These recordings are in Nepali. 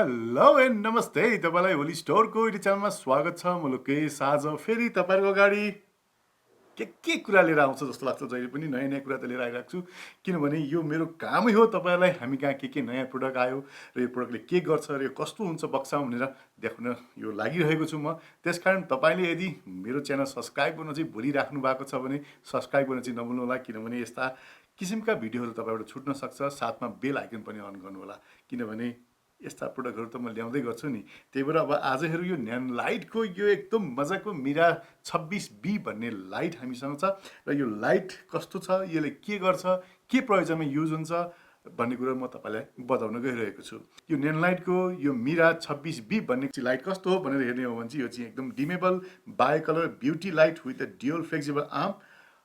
हेलो एन्ड नमस्ते तपाईलाई ओली स्टोरको युट्युब च्यानलमा स्वागत छ। म लोकेश आज फेरि तपाईहरुको अगाडि के कुरा लिएर आउँछ जस्तो लाग्छ। जहिले पनि नयाँ नयाँ कुरा त लिएर आइरहेको छु, किनभने यो मेरो कामै हो तपाईहरुलाई हामी कहाँ के नयाँ प्रोडक्ट आयो र यो प्रोडक्टले के गर्छ र यो कस्तो हुन्छ बक्सामा भनेर देखाउन यो लागिरहेको छु म। त्यसकारण तपाईले यदि मेरो च्यानल सब्स्क्राइब गर्न चाहिँ भुलिराख्नु भएको छ भने सब्स्क्राइब गर्न चाहिँ नभुल्नु होला, किनभने यस्ता किसिमका भिडियोहरु तपाईबाट छुट्न सक्छ। साथमा बेल आइकन पनि अन गर्नु होला, किनभने यस्ता प्रोडक्टहरु त म ल्याउँदै गर्छु नि। त्यही भएर अब आज हेरौँ यो न्यानलाइटको यो एकदम मजाको मिरा 26B भन्ने लाइट हामीसँग छ र यो लाइट कस्तो छ, यसले के गर्छ, के प्रयोजनमा युज हुन्छ भन्ने कुरा म तपाईलाई बताउन गइरहेको छु। यो न्यानलाइटको यो मिरा 26B भन्ने लाइट कस्तो हो भनेर हेर्ने हो भने चाहिँ यो चाहिँ एकदम dimmable bicolour beauty light with a dual flexible arm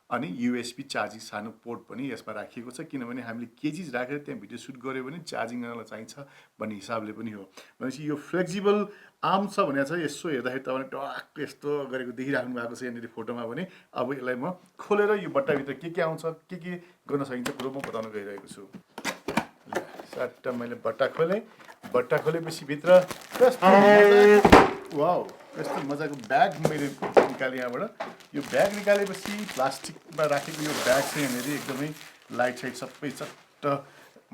अनि यूएसबी चार्जिङ सानो पोर्ट पनि यसमा राखिएको छ, किनभने हामीले के चीज राखेर त्यहाँ भिडियो सुट गर्यो भने चार्जिङ गर्नलाई चाहिन्छ भन्ने हिसाबले पनि हो। भनेपछि यो फ्लेक्सिबल आर्म छ भने चाहिँ यसो हेर्दाखेरि तपाईले टक्क यस्तो गरेको देखिराख्नु भएको छ यहाँनिर फोटोमा भने। अब यसलाई म खोलेर यो बट्टाभित्र के आउँछ, के गर्न सकिन्छ कुरो म बताउन गइरहेको छु। सट्ट मैले बट्टा खोलेपछि भित्र वाउ यस्तो मजाको ब्याग मैले निकालेँ यहाँबाट। यो ब्याग निकालेपछि प्लास्टिकमा राखेको यो ब्याग चाहिँ यहाँनिर एकदमै लाइट साइट सबै चट्ट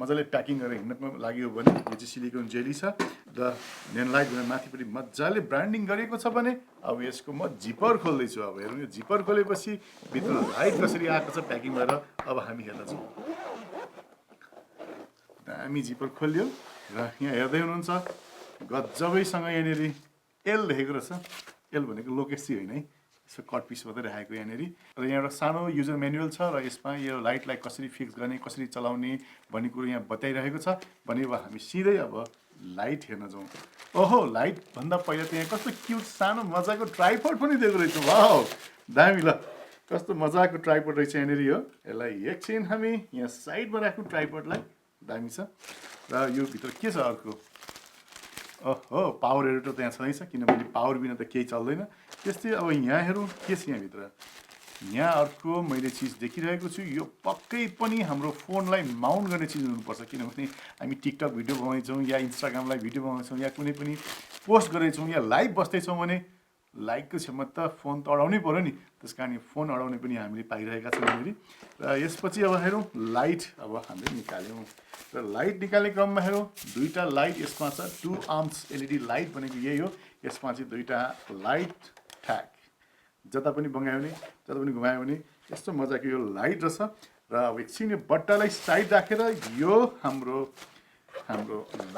मजाले प्याकिङ गरेर हिँड्नको लागि हो भने यो चाहिँ सिलिकन जेली छ र न्यानलाइट भनेर माथिपट्टि मजाले ब्रान्डिङ गरिएको छ भने अब यसको म जिपर खोल्दैछु। अब हेरौँ यो जिपर खोलेपछि भित्र लाइट कसरी आएको छ प्याकिङ गरेर अब हामी हेर्न जाउँ। दामी जिपर खोल्यो र यहाँ हेर्दै हुनुहुन्छ गजबैसँग यहाँनिर एल लेखेको रहेछ। एल भनेको लोकेश होइन है, यसो कट पिस मात्रै राखेको यहाँनिर। र यहाँ एउटा सानो युजर म्यानुअल छ र यसमा यो लाइटलाई कसरी फिक्स गर्ने, कसरी चलाउने भन्ने कुरो यहाँ बताइरहेको छ भने अब हामी सिधै अब लाइट हेर्न जाउँ। ओहो, लाइट भन्दा पहिला त यहाँ कस्तो क्युट सानो मजाको ट्राइपड पनि दिएको रहेछ। वाउ दामी, ल कस्तो मजाको ट्राइपड रहेछ यहाँनिर। यो यसलाई एकछिन हामी यहाँ साइडमा राख्नु ट्राइपडलाई, दामी छ। र यो भित्र के छ अर्को, ओहो पावर एडिटर त यहाँ छँदैछ, किनभने पावर बिना त केही चल्दैन। त्यस्तै अब यहाँ हेरौँ के छ यहाँभित्र। यहाँ अर्को मैले चिज देखिरहेको छु, यो पक्कै पनि हाम्रो फोनलाई माउन्ट गर्ने चिज हुनुपर्छ, किनभने हामी टिकटक भिडियो बनाउँछौँ या इन्स्टाग्रामलाई भिडियो बनाउँछौँ या कुनै पनि पोस्ट गर्दैछौँ या लाइभ बस्दैछौँ भने लाइटको क्षमता फोन त अडाउनै पर्यो नि। त्यस कारण यो फोन अडाउने पनि हामीले पाइरहेका छौँ यहाँनिर। र यसपछि अब हेरौँ लाइट अब हामीले निकाल्यौँ र लाइट निकाल्ने क्रममा हेरौँ दुईवटा लाइट यसमा छ। 2 आर्म्स एलइडी लाइट भनेको यही हो। यसमा चाहिँ दुईवटा लाइट ठ्याक जता पनि बगायो भने जता पनि घुमायो भने यस्तो मजाको यो लाइट रहेछ। र अब एकछिन यो बट्टालाई साइड राखेर यो हाम्रो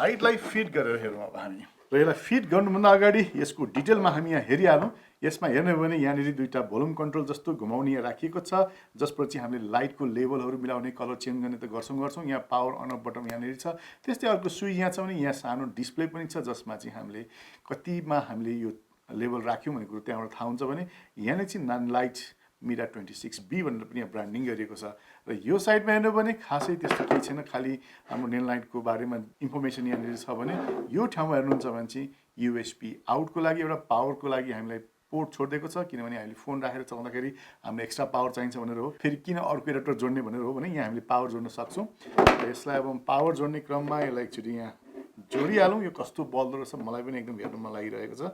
लाइटलाई फिट गरेर हेरौँ अब हामी। र यसलाई फिट गर्नुभन्दा अगाडि यसको डिटेलमा हामी यहाँ हेरिहालौँ। यसमा हेर्ने हो भने यहाँनिर दुईवटा भोल्युम कन्ट्रोल जस्तो घुमाउने यहाँ राखिएको छ, जसबाट चाहिँ हामीले लाइटको लेभलहरू मिलाउने, कलर चेन्ज गर्ने त गर्छौँ। यहाँ पावर अन अफ बटन यहाँनिर छ। त्यस्तै अर्को सुई यहाँ छ भने यहाँ सानो डिस्प्ले पनि छ, जसमा चाहिँ हामीले कतिमा हामीले यो लेभल राख्यौँ भन्ने कुरो त्यहाँबाट थाहा हुन्छ भने यहाँनिर चाहिँ नानलाइट मिरा 26B भनेर पनि यहाँ ब्रान्डिङ गरिएको छ। र यो साइडमा हेर्नु भने खासै त्यस्तो केही छैन, खालि हाम्रो न्यानलाइटको बारेमा इन्फर्मेसन यहाँनिर छ भने यो ठाउँमा हेर्नुहुन्छ भने चाहिँ यूएसबी आउटको लागि एउटा पावरको लागि हामीलाई पोर्ट छोडिदिएको छ, किनभने हामीले फोन राखेर चलाउँदाखेरि हामीलाई एक्स्ट्रा पावर चाहिन्छ भनेर हो। फेरि किन अर्को एडाप्टर जोड्ने भनेर हो भने यहाँ हामीले पावर जोड्न सक्छौँ। र यसलाई अब पावर जोड्ने क्रममा यसलाई एकचोटि यहाँ जोडिहालौँ। यो कस्तो बल्दो रहेछ मलाई पनि एकदम हेर्न मन लागिरहेको छ।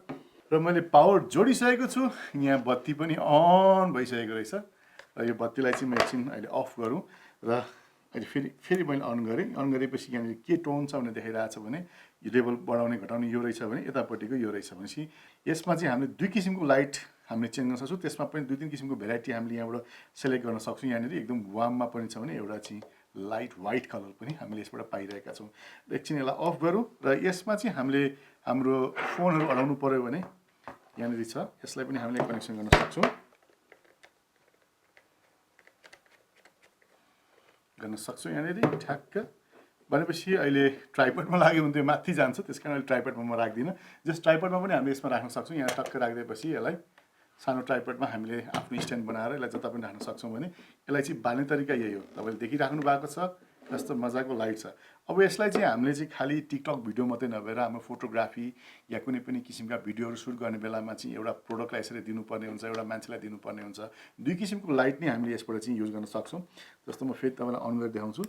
र मैले पावर जोडिसकेको छु, यहाँ बत्ती पनि अन भइसकेको रहेछ। र यो बत्तीलाई चाहिँ म एकछिन अहिले अफ गरौँ र अहिले फेरि मैले अन गरेपछि यहाँनिर के टोन छ भनेर देखाइरहेको छ भने यो लेभल बढाउने घटाउने यो रहेछ भने यतापट्टिको यो रहेछ भनेपछि यसमा चाहिँ हामीले दुई किसिमको लाइट हामीले चेन्ज गर्न सक्छौँ। त्यसमा पनि 2-3 किसिमको भेराइटी हामीले यहाँबाट सेलेक्ट गर्न सक्छौँ। यहाँनिर एकदम वाममा पनि छ भने एउटा चाहिँ लाइट वाइट कलर पनि हामीले यसबाट पाइरहेका छौँ। र एकछिन यसलाई अफ गरौँ र यसमा चाहिँ हामीले हाम्रो फोनहरू अडाउनु पर्यो भने यहाँनिर छ, यसलाई पनि हामीले कनेक्सन गर्न सक्छौँ यहाँनिर ठ्याक्क। भनेपछि अहिले ट्राइपडमा लाग्यो भने त्यो माथि जान्छ, त्यस कारण अहिले ट्राइपडमा म राख्दिनँ। जस्ट ट्राइपडमा पनि हामीले यसमा राख्न सक्छौँ। यहाँ टक्क राखिदिएपछि यसलाई सानो ट्राइपडमा हामीले आफ्नो स्ट्यान्ड बनाएर यसलाई जता पनि राख्न सक्छौँ भने यसलाई चाहिँ बाल्ने तरिका यही हो। तपाईँले देखिराख्नु भएको छ जस्तो मजाको लाइट छ। अब यसलाई चाहिँ हामीले चाहिँ खालि टिकटक भिडियो मात्रै नभएर हाम्रो फोटोग्राफी या कुनै पनि किसिमका भिडियोहरू सुट गर्ने बेलामा चाहिँ एउटा प्रोडक्टलाई यसरी दिनुपर्ने हुन्छ, एउटा मान्छेलाई दिनुपर्ने हुन्छ। दुई किसिमको लाइट नै हामीले यसबाट चाहिँ युज गर्न सक्छौँ। जस्तो म फेरि तपाईँलाई अन गरेर देखाउँछु।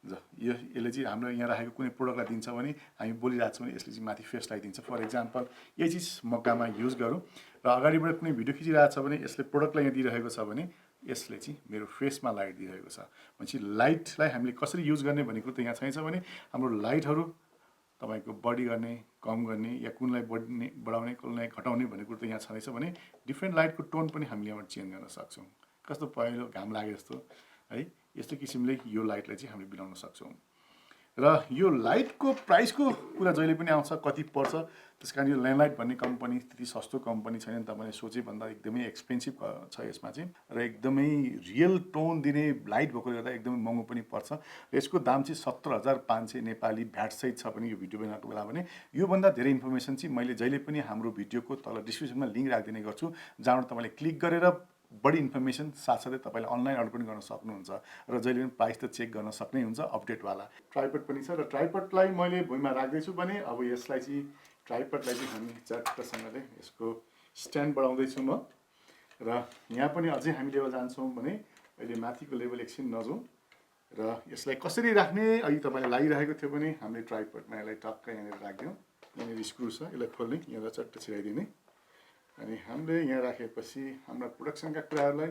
यसले चाहिँ हाम्रो यहाँ राखेको कुनै प्रोडक्टलाई दिन्छ भने हामी बोलिरहेको छौँ भने यसले चाहिँ माथि फेस लाइट दिन्छ। फर इक्जाम्पल यही चिज म काममा युज गरौँ र अगाडिबाट कुनै भिडियो खिचिरहेको छ भने यसले प्रोडक्टलाई यहाँ दिइरहेको छ भने यसले चाहिँ मेरो फेसमा लाइट दिइरहेको छ भनेपछि लाइटलाई हामीले कसरी युज गर्ने भन्ने कुरो त यहाँ छैन भने हाम्रो लाइटहरू तपाईँको बढी गर्ने कम गर्ने या कुनलाई बढाउने कुनलाई घटाउने भन्ने कुरो त यहाँ छँदैछ भने डिफ्रेन्ट लाइटको टोन पनि हामीले यहाँबाट चेन्ज गर्न सक्छौँ। कस्तो पहिलो घाम लागे जस्तो है यस्तो किसिमले यो लाइटलाई चाहिँ हामीले बनाउन सक्छौँ। र यो लाइटको प्राइसको कुरा जहिले पनि आउँछ कति पर्छ, त्यस कारण यो ल्यान्डलाइट भन्ने कम्पनी त्यति सस्तो कम्पनी छैन नि, तपाईँले सोचे भन्दा एकदमै एक्सपेन्सिभ छ यसमा चाहिँ र एकदमै रियल टोन दिने लाइट भएकोले गर्दा एकदमै महँगो पनि पर्छ। र यसको दाम चाहिँ 17,500 नेपाली भ्याट सहित छ पनि यो भिडियो बनाएको बेला भने। योभन्दा धेरै इन्फर्मेसन चाहिँ मैले जहिले पनि हाम्रो भिडियोको तल डिस्क्रिप्सनमा लिङ्क राखिदिने गर्छु, जहाँबाट तपाईँले क्लिक गरेर बढी इन्फर्मेसन साथसाथै तपाईँले अनलाइन अर्डर पनि गर्न सक्नुहुन्छ र जहिले पनि प्राइस त चेक गर्न सक्नै हुन्छ अपडेटवाला। ट्राइपड पनि छ र ट्राइपडलाई मैले भुइँमा राख्दैछु भने अब यसलाई चाहिँ ट्राइपडलाई चाहिँ हामी चट्टसँगले यसको स्ट्यान्ड बढाउँदैछु म र यहाँ पनि अझै हामी लेभल जान्छौँ भने अहिले माथिको लेभल एकछिन नजाउँ र यसलाई कसरी राख्ने अघि तपाईँलाई लागिरहेको थियो भने हामीले ट्राइपडमा यसलाई टक्क यहाँनिर राखिदिउँ। यहाँनिर स्क्रु छ, यसलाई खोल्ने, यहाँ चट्ट छिराइदिने अनि हामीले यहाँ राखेपछि हाम्रा प्रोडक्सनका कुराहरूलाई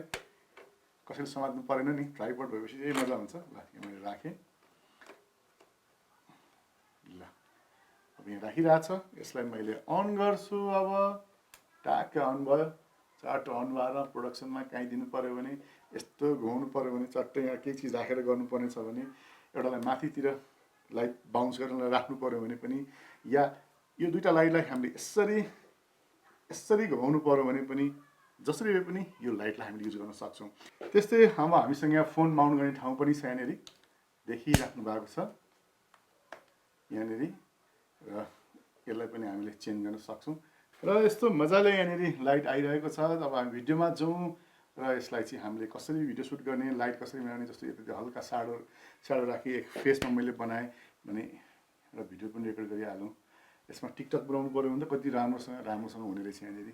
कसैले समात्नु परेन नि, ट्राइपड भएपछि यही मजा हुन्छ। ल यहाँ मैले राखेँ, ल अब यहाँ राखिरहेछ, यसलाई मैले अन गर्छु। अब ट्याक्क अन भयो, चट्ट अन भएर प्रोडक्सनमा काहीँ दिनु पऱ्यो भने यस्तो घुमाउनु पऱ्यो भने चट्ट यहाँ केही चिज राखेर गर्नुपर्ने छ भने एउटालाई माथितिर लाइट बााउन्स गरेर राख्नु पऱ्यो भने पनि या यो दुईवटा लाइटलाई हामीले यसरी घुमाउनु पऱ्यो भने पनि जसरी भए पनि यो लाइटलाई हामीले युज गर्न सक्छौँ। त्यस्तै हामीसँग यहाँ फोन माउन्ट गर्ने ठाउँ पनि छ, यहाँनिर देखिराख्नु भएको छ यहाँनिर, र यसलाई पनि हामीले चेन्ज गर्न सक्छौँ। र यस्तो मजाले यहाँनिर लाइट आइरहेको छ। अब हामी भिडियोमा जाउँ र यसलाई चाहिँ हामीले कसरी भिडियो सुट गर्ने, लाइट कसरी बनाउने, जस्तो यता हल्का साडो राखी एक फेसमा मैले बनाएँ भने र भिडियो पनि रेकर्ड गरिहालौँ। यसमा टिकटक बनाउनु पऱ्यो भने त कति राम्रोसँग हुने रहेछ। यहाँनिर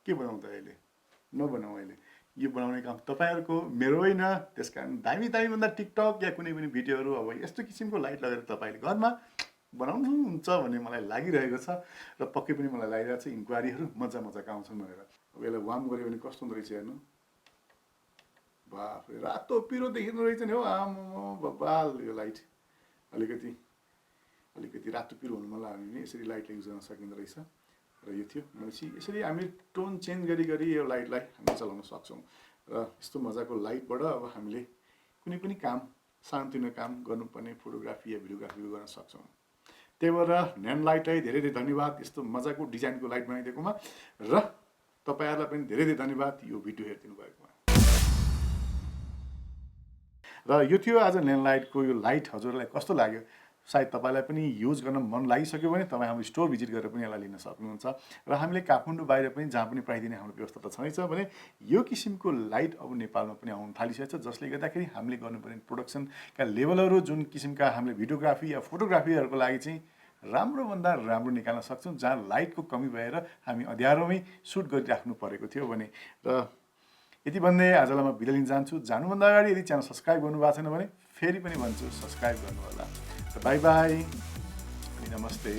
के बनाउँ त अहिले, नबनाउँ अहिले, यो बनाउने काम तपाईँहरूको मेरो होइन। त्यस कारण दामीभन्दा टिकटक या कुनै पनि भिडियोहरू अब यस्तो किसिमको लाइट लगाएर तपाईँले घरमा बनाउनुहुन्छ भन्ने मलाई लागिरहेको छ र पक्कै पनि मलाई लागिरहेको छ इन्क्वायरीहरू मजाका आउँछन् भनेर। अब यसलाई वार्म गऱ्यो भने कस्तो हुँदो रहेछ हेर्नु, बाफरे रातो पिरो देखिँदो रहेछ नि हो, आम्म बबाल। यो लाइट अलिकति रातो पिरो हुनु मन लाग्यो भने यसरी लाइटलाई युज गर्न सकिँदो रहेछ। र यो थियो भनेपछि यसरी हामीले टोन चेन्ज गरी यो लाइटलाई हामी चलाउन सक्छौँ। र यस्तो मजाको लाइटबाट अब हामीले कुनै पनि काम, सानोतिनो काम गर्नुपर्ने फोटोग्राफी या भिडियोग्राफी गर्न सक्छौँ। त्यही भएर न्यानलाइटलाई धेरै धन्यवाद यस्तो मजाको डिजाइनको लाइट बनाइदिएकोमा, र तपाईँहरूलाई पनि धेरै धन्यवाद यो भिडियो हेरिदिनु भएकोमा। र यो थियो आज न्यानलाइटको यो लाइट। हजुरलाई कस्तो लाग्यो? सायद तपाईँलाई पनि युज गर्न मन लागिसक्यो भने तपाईँ हाम्रो स्टोर भिजिट गरेर पनि यसलाई लिन सक्नुहुन्छ। र हामीले काठमाडौँ बाहिर पनि जहाँ पनि प्राइदिने हाम्रो व्यवस्था त छँदैछ भने यो किसिमको लाइट अब नेपालमा पनि आउन थालिसकेको छ, जसले गर्दाखेरि हामीले गर्नुपर्ने प्रोडक्सनका लेभलहरू जुन किसिमका हामीले भिडियोग्राफी या फोटोग्राफीहरूको लागि चाहिँ राम्रोभन्दा राम्रो निकाल्न सक्छौँ, जहाँ लाइटको कमी भएर हामी अँध्यारोमै सुट गरिराख्नु परेको थियो भने। र यति भन्दै आजलाई म बिदा लिन जान्छु। जानुभन्दा अगाडि यदि च्यानल सब्सक्राइब गर्नुभएको छैन भने फेरि पनि भन्छु सब्सक्राइब गर्नु होला। बाई बाई, नमस्ते।